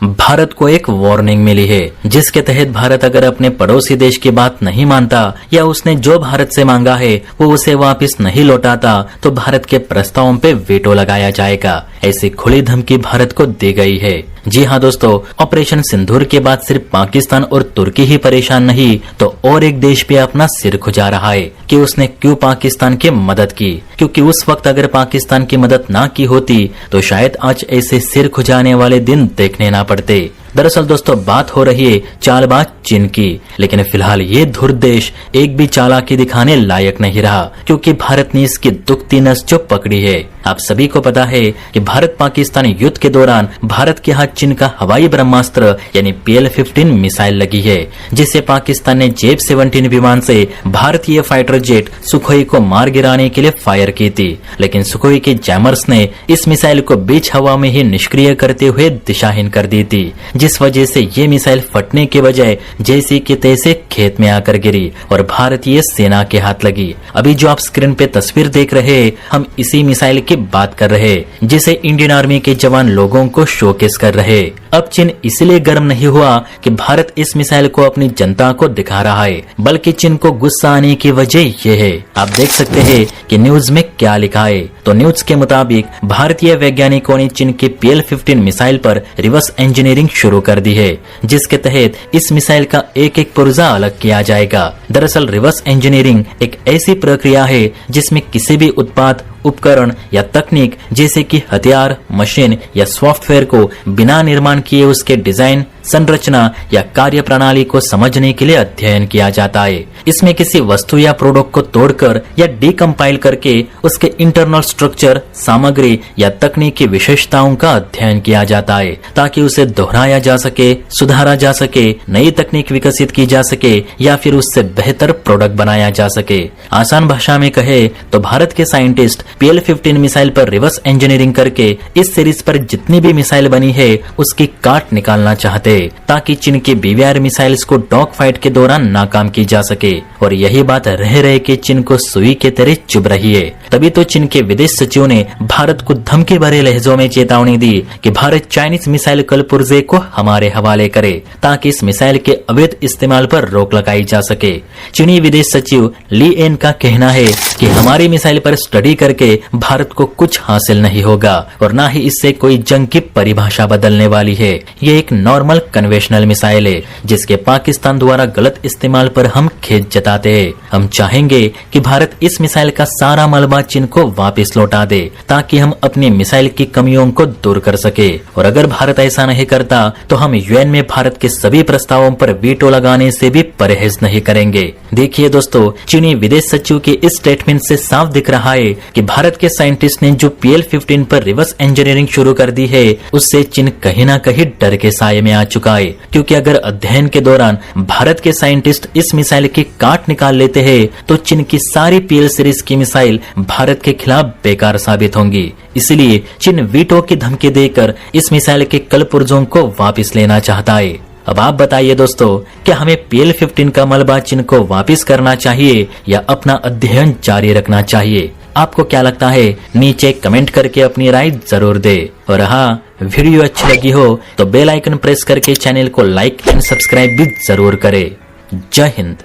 भारत को एक वार्निंग मिली है, जिसके तहत भारत अगर अपने पड़ोसी देश की बात नहीं मानता या उसने जो भारत से मांगा है वो उसे वापस नहीं लौटाता तो भारत के प्रस्तावों पे वेटो लगाया जाएगा। ऐसी खुली धमकी भारत को दी गई है। जी हाँ दोस्तों, ऑपरेशन सिंदूर के बाद सिर्फ पाकिस्तान और तुर्की ही परेशान नहीं तो और एक देश भी अपना सिर खुजा रहा है कि उसने क्यों पाकिस्तान की मदद की, क्योंकि उस वक्त अगर पाकिस्तान की मदद ना की होती तो शायद आज ऐसे सिर खुजाने वाले दिन देखने ना पड़ते। दरअसल दोस्तों बात हो रही है चालबाज चीन की, लेकिन फिलहाल ये धुर देश एक भी चालाकी दिखाने लायक नहीं रहा, क्योंकि भारत ने इसकी दुखती नस जो पकड़ी है। आप सभी को पता है कि भारत पाकिस्तान युद्ध के दौरान भारत के हाथ चीन का हवाई ब्रह्मास्त्र यानी PL-15 मिसाइल लगी है, जिसे पाकिस्तान ने JF-17 विमान से भारतीय फाइटर जेट सुखोई को मार गिराने के लिए फायर की थी, लेकिन सुखोई के जैमर्स ने इस मिसाइल को बीच हवा में ही निष्क्रिय करते हुए दिशाहीन कर दी थी, जिस वजह से ये मिसाइल फटने के बजाय जैसे कि तैसे खेत में आकर गिरी और भारतीय सेना के हाथ लगी। अभी जो आप स्क्रीन पे तस्वीर देख रहे हैं, हम इसी मिसाइल की बात कर रहे हैं, जिसे इंडियन आर्मी के जवान लोगों को शोकेस कर रहे। अब चीन इसलिए गर्म नहीं हुआ कि भारत इस मिसाइल को अपनी जनता को दिखा रहा है, बल्कि चीन को गुस्सा आने की वजह ये है। आप देख सकते हैं कि न्यूज में क्या लिखा है। तो न्यूज के मुताबिक भारतीय वैज्ञानिकों ने चीन के PL-15 मिसाइल पर रिवर्स इंजीनियरिंग शुरू कर दी है, जिसके तहत इस मिसाइल का एक एक पुर्जा अलग किया जाएगा। दरअसल रिवर्स इंजीनियरिंग एक ऐसी प्रक्रिया है जिसमें किसी भी उत्पाद, उपकरण या तकनीक जैसे कि हथियार, मशीन या सॉफ्टवेयर को बिना निर्माण किए उसके डिजाइन, संरचना या कार्य प्रणाली को समझने के लिए अध्ययन किया जाता है। इसमें किसी वस्तु या प्रोडक्ट को तोड़कर या डीकम्पाइल करके उसके इंटरनल स्ट्रक्चर, सामग्री या तकनीकी विशेषताओं का अध्ययन किया जाता है, ताकि उसे दोहराया जा सके, सुधारा जा सके, नई तकनीक विकसित की जा सके या फिर उससे बेहतर प्रोडक्ट बनाया जा सके। आसान भाषा में कहे तो भारत के साइंटिस्ट PL-15 मिसाइल पर रिवर्स इंजीनियरिंग करके इस सीरीज पर जितनी भी मिसाइल बनी है उसकी काट निकालना चाहते, ताकि चीन के BVR मिसाइल्स को डॉग फाइट के दौरान नाकाम की जा सके। और यही बात रह रहे कि चीन को सुई के तरह चुभ रही है। तभी तो चीन के विदेश सचिव ने भारत को धमकी भरे लहजों में चेतावनी दी कि भारत चाइनीज मिसाइल कलपुर्जे को हमारे हवाले करे, ताकि इस मिसाइल के अवैध इस्तेमाल पर रोक लगाई जा सके। चीनी विदेश सचिव ली एन का कहना है कि हमारी मिसाइल पर स्टडी करके भारत को कुछ हासिल नहीं होगा और न ही इससे कोई जंग की परिभाषा बदलने वाली है। ये एक नॉर्मल कन्वेंशनल मिसाइल है, जिसके पाकिस्तान द्वारा गलत इस्तेमाल पर हम खेद जताते हैं। हम चाहेंगे कि भारत इस मिसाइल का सारा मलबा चीन को वापस लौटा दे, ताकि हम अपनी मिसाइल की कमियों को दूर कर सके। और अगर भारत ऐसा नहीं करता तो हम UN में भारत के सभी प्रस्तावों पर वीटो लगाने से भी परहेज नहीं करेंगे। देखिए दोस्तों, चीनी विदेश सचिव के इस स्टेटमेंट से साफ दिख रहा है कि भारत के साइंटिस्ट ने जो PL-15 पर रिवर्स इंजीनियरिंग शुरू कर दी है, उससे चीन कहीं न कहीं डर के साये में आ चुका है। क्योंकि अगर अध्ययन के दौरान भारत के साइंटिस्ट इस मिसाइल की काट निकाल लेते हैं तो चीन की सारी PL सीरीज की मिसाइल भारत के खिलाफ बेकार साबित होंगी। इसलिए चीन वीटो की धमकी देकर इस मिसाइल के कलपुर्जों को वापस लेना चाहता है। अब आप बताइए दोस्तों, क्या हमें PL-15 का मलबा चीन को वापस करना चाहिए या अपना अध्ययन जारी रखना चाहिए? आपको क्या लगता है? नीचे कमेंट करके अपनी राय जरूर दे। और हाँ, वीडियो अच्छी लगी हो तो बेल आइकन प्रेस करके चैनल को लाइक एंड सब्सक्राइब भी जरूर करें। जय हिंद।